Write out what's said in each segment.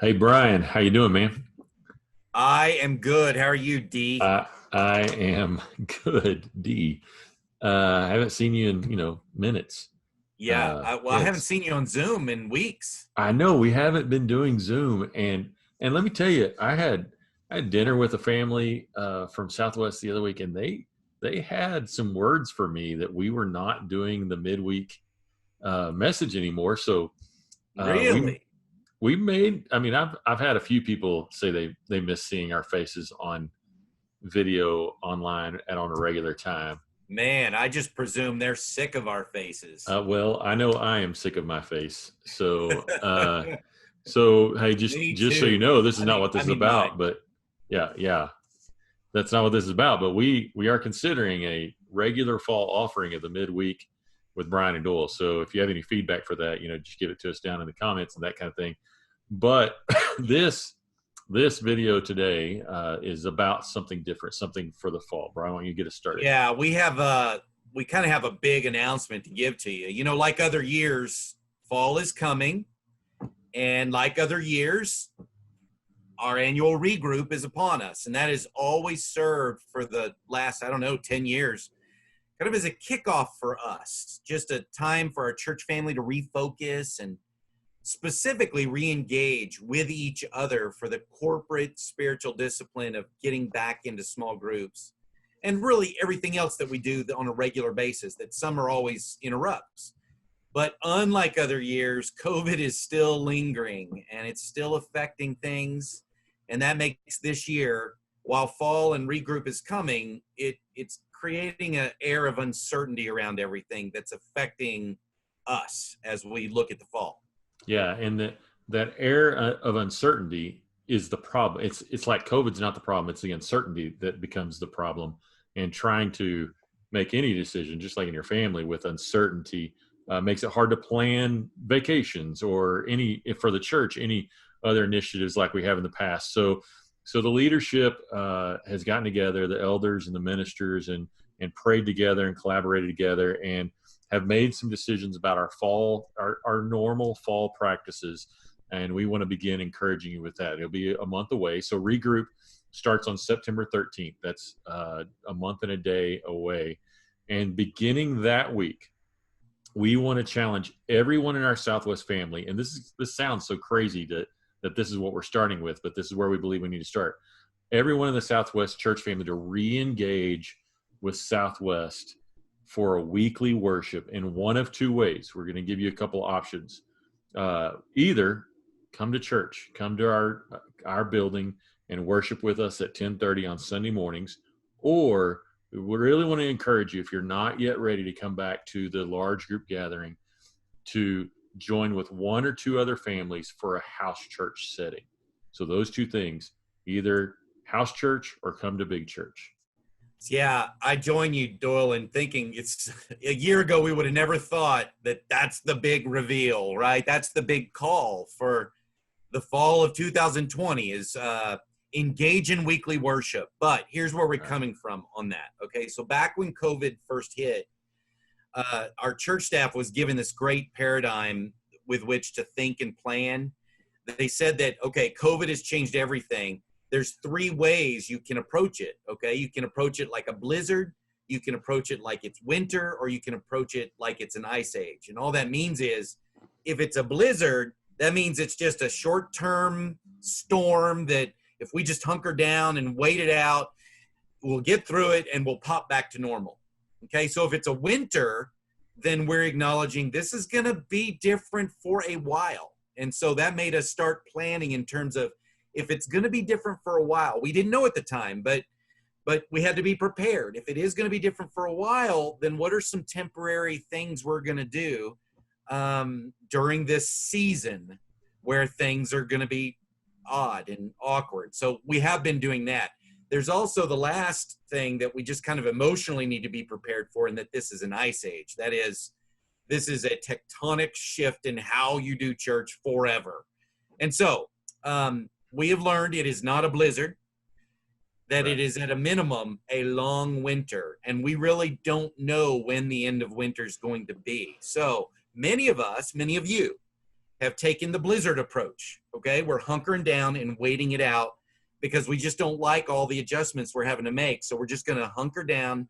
Hey Brian, how you doing, man? I am good. How are you, D? I am good, D. I haven't seen you in minutes. Yeah. I haven't It's seen you on Zoom in weeks. I know we haven't been doing Zoom, and let me tell you, I had dinner with a family from Southwest the other week, and they had some words for me that we were not doing the midweek message anymore. So uh, we Really? we made. I mean, I've had a few people say they miss seeing our faces on video online and on a regular time. Man, I just presume they're sick of our faces. Well, I know I am sick of my face. So hey, just Me just so you too. know, this is I not mean, what this I is mean mine. about. But yeah, that's not what this is about. But we are considering a regular fall offering of the midweek with Brian and Doyle. So if you have any feedback for that, just give it to us down in the comments and that kind of thing. But this this video today is about something different, something for the fall. Brian, why don't you get us started? Yeah, we kind of have a big announcement to give to you. Like other years, fall is coming, and like other years, our annual regroup is upon us, and that has always served for the last, I don't know, 10 years kind of as a kickoff for us, just a time for our church family to refocus and specifically re-engage with each other for the corporate spiritual discipline of getting back into small groups and really everything else that we do on a regular basis that summer always interrupts. But unlike other years, COVID is still lingering and it's still affecting things. And that makes this year, while fall and regroup is coming, it's creating an air of uncertainty around everything that's affecting us as we look at the fall. Yeah, and that air of uncertainty is the problem. It's like COVID's not the problem; it's the uncertainty that becomes the problem. And trying to make any decision, just like in your family, with uncertainty, makes it hard to plan vacations or any for the church, any other initiatives like we have in the past. So the leadership has gotten together, the elders and the ministers, and prayed together and collaborated together and have made some decisions about our normal fall practices, and we want to begin encouraging you with that. It'll be a month away, so regroup starts on September 13th. That's a month and a day away, and beginning that week, we want to challenge everyone in our Southwest family. And this sounds so crazy that this is what we're starting with, but this is where we believe we need to start. Everyone in the Southwest church family to re-engage with Southwest for a weekly worship in one of two ways. We're going to give you a couple options. Either come to church, come to our building and worship with us at 10:30 on Sunday mornings, or we really want to encourage you, if you're not yet ready to come back to the large group gathering, to join with one or two other families for a house church setting. So those two things, either house church or come to big church. Yeah, I join you, Doyle, in thinking it's a year ago we would have never thought that that's the big reveal, right? That's the big call for the fall of 2020 is engage in weekly worship. But here's where we're All right. coming from on that. Okay, so back when COVID first hit, our church staff was given this great paradigm with which to think and plan. They said that, okay, COVID has changed everything. There's three ways you can approach it. Okay, you can approach it like a blizzard, you can approach it like it's winter, or you can approach it like it's an ice age. And all that means is, if it's a blizzard, that means it's just a short-term storm that if we just hunker down and wait it out, we'll get through it and we'll pop back to normal. Okay, so if it's a winter, then we're acknowledging this is going to be different for a while. And so that made us start planning in terms of, if it's going to be different for a while, we didn't know at the time, but we had to be prepared. If it is going to be different for a while, then what are some temporary things we're going to do during this season where things are going to be odd and awkward? So we have been doing that. There's also the last thing that we just kind of emotionally need to be prepared for, and that this is an ice age. That is, this is a tectonic shift in how you do church forever. And so we have learned it is not a blizzard, that it Correct. is at a minimum a long winter, and we really don't know when the end of winter is going to be. So many of us, many of you, have taken the blizzard approach. Okay, we're hunkering down and waiting it out because we just don't like all the adjustments we're having to make. So we're just going to hunker down,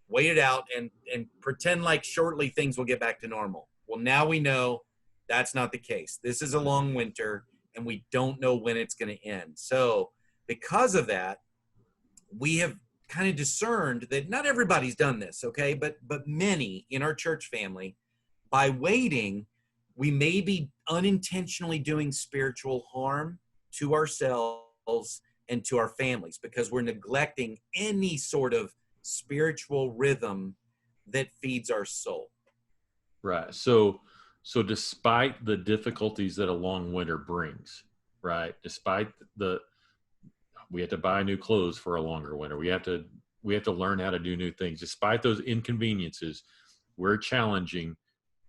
wait it out, and pretend like shortly things will get back to normal. Well, now we know that's not the case. This is a long winter, and we don't know when it's going to end. So because of that, we have kind of discerned that not everybody's done this, okay, but many in our church family, by waiting, we may be unintentionally doing spiritual harm to ourselves and to our families because we're neglecting any sort of spiritual rhythm that feeds our soul. Right. So despite the difficulties that a long winter brings, right? Despite we have to buy new clothes for a longer winter. We have to learn how to do new things. Despite those inconveniences, we're challenging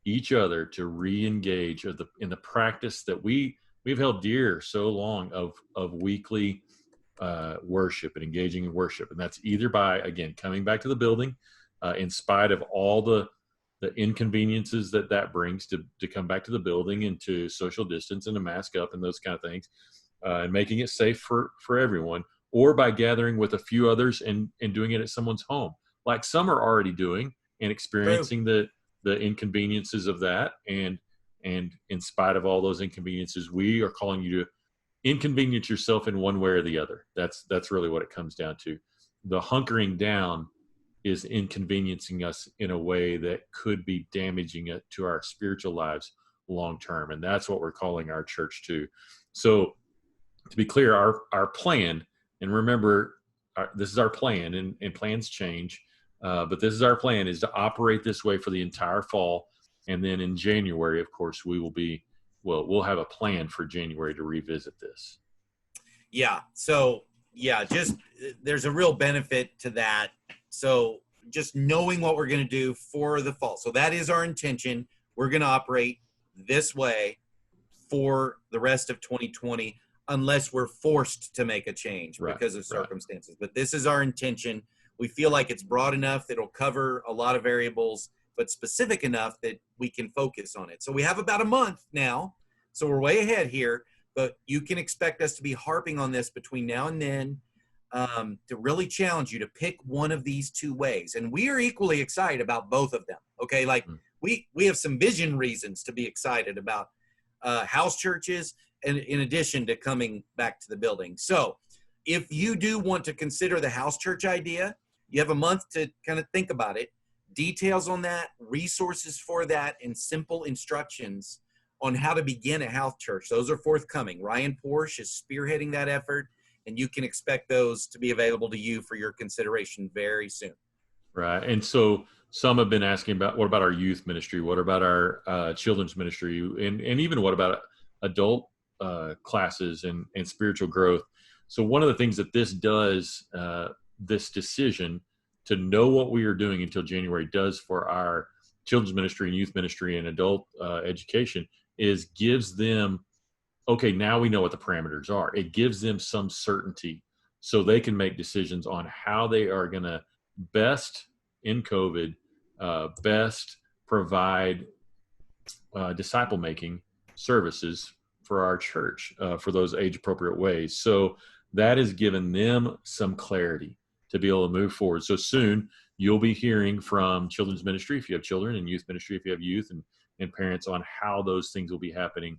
each other to re-engage in the practice that we've held dear so long of weekly worship and engaging in worship. And that's either by, again, coming back to the building in spite of all the inconveniences that brings to come back to the building and to social distance and to mask up and those kind of things, and making it safe for everyone, or by gathering with a few others and doing it at someone's home, like some are already doing and experiencing the inconveniences of that. And in spite of all those inconveniences, we are calling you to inconvenience yourself in one way or the other. That's really what it comes down to. The hunkering down is inconveniencing us in a way that could be damaging it to our spiritual lives long term. And that's what we're calling our church to. So to be clear, our plan, and remember, this is our plan, and plans change, but this is our plan, is to operate this way for the entire fall. And then in January, of course, we'll have a plan for January to revisit this. Yeah. So just there's a real benefit to that. So just knowing what we're going to do for the fall. So that is our intention. We're going to operate this way for the rest of 2020, unless we're forced to make a change because of circumstances. But this is our intention. We feel like it's broad enough that it'll cover a lot of variables, but specific enough that we can focus on it. So we have about a month now. So we're way ahead here, but you can expect us to be harping on this between now and then, to really challenge you to pick one of these two ways. And we are equally excited about both of them. Okay. Like we have some vision reasons to be excited about house churches, and in addition to coming back to the building. So if you do want to consider the house church idea, you have a month to kind of think about it. Details on that, resources for that, and simple instructions on how to begin a house church. Those are forthcoming. Ryan Porsche is spearheading that effort, and you can expect those to be available to you for your consideration very soon. Right. And so some have been asking about, what about our youth ministry? What about our children's ministry? And even what about adult classes and spiritual growth? So one of the things that this does, this decision to know what we are doing until January does for our children's ministry and youth ministry and adult education, is gives them, okay, now we know what the parameters are. It gives them some certainty so they can make decisions on how they are going to best in COVID, best provide disciple making services for our church for those age appropriate ways. So that has given them some clarity to be able to move forward. So soon you'll be hearing from children's ministry if you have children, and youth ministry if you have youth, and parents, on how those things will be happening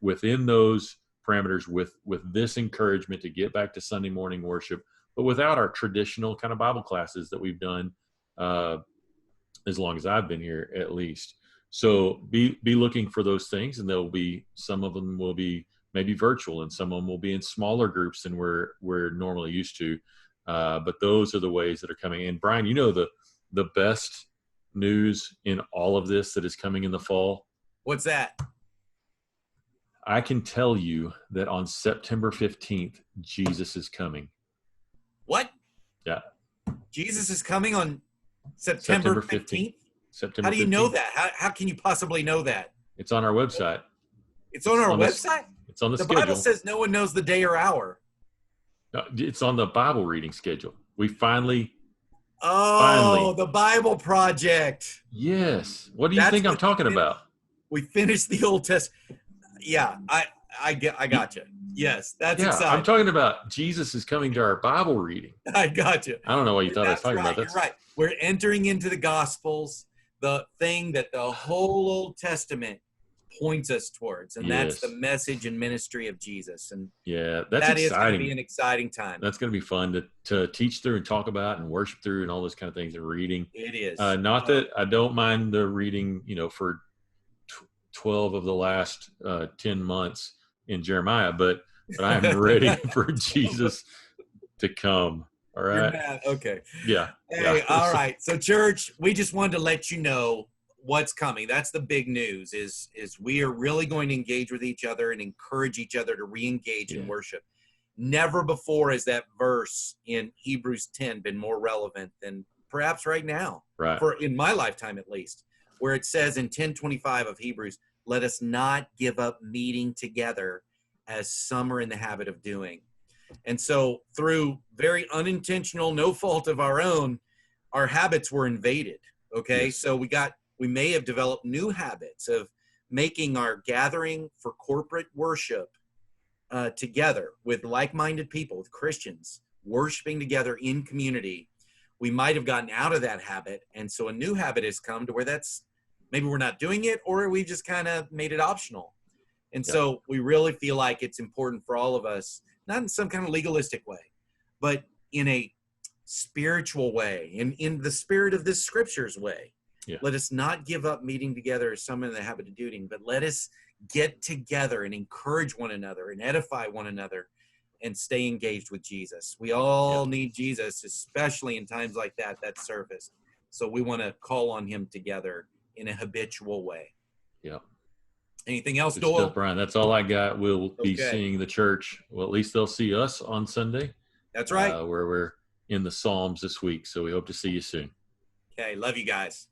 within those parameters, with this encouragement to get back to Sunday morning worship, but without our traditional kind of Bible classes that we've done as long as I've been here, at least. So be looking for those things, and there'll be, some of them will be maybe virtual, and some of them will be in smaller groups than we're normally used to. But those are the ways that are coming in. Brian, you know the best news in all of this that is coming in the fall? What's that? I can tell you that on September 15th, Jesus is coming. What? Yeah. Jesus is coming on September 15th? September 15th. How do you know that? How can you possibly know that? It's on our website. It's on our website? It's on the schedule. The Bible says no one knows the day or hour. No, it's on the Bible reading schedule. We finally. The Bible Project. Yes. What do you think I'm talking about? We finished the Old Testament. Yeah, I got you. Yes, that's Yeah, I'm exciting. talking about Jesus is coming to our Bible reading. I got you. I don't know what you thought I was That's talking right. about. You're right. We're entering into the Gospels, the thing that the whole Old Testament points us towards, and that's the Yes. message and ministry of Jesus. And Yeah, that's that is going to exciting. be an exciting time. That's going to be fun to teach through and talk about and worship through and all those kind of things and reading. It is. Not that I don't mind the reading, for 12 of the last 10 months in Jeremiah, but I'm ready for Jesus to come. All You're right. mad. Okay. Yeah. Hey, Yeah. all right. So, church, we just wanted to let you know what's coming. That's the big news. Is we are really going to engage with each other and encourage each other to re-engage in worship. Never before has that verse in Hebrews 10 been more relevant than perhaps right now. Right. For in my lifetime, at least, where it says in 10:25 of Hebrews, "Let us not give up meeting together, as some are in the habit of doing." And so, through very unintentional, no fault of our own, our habits were invaded. Okay, Yes. so we may have developed new habits of making our gathering for corporate worship together with like-minded people, with Christians, worshiping together in community. We might have gotten out of that habit, and so a new habit has come to where that's maybe we're not doing it, or we just kind of made it optional. And so we really feel like it's important for all of us, not in some kind of legalistic way, but in a spiritual way, in the spirit of this scripture's way. Yeah. Let us not give up meeting together as some in the habit of doing, but let us get together and encourage one another and edify one another and stay engaged with Jesus. We all need Jesus, especially in times like that surface. So we want to call on him together in a habitual way. Yeah. Anything else, Good Doyle? stuff, Brian. That's all I got. We'll be Okay. seeing the church. Well, at least they'll see us on Sunday. That's right. Where we're in the Psalms this week. So we hope to see you soon. Okay. Love you guys.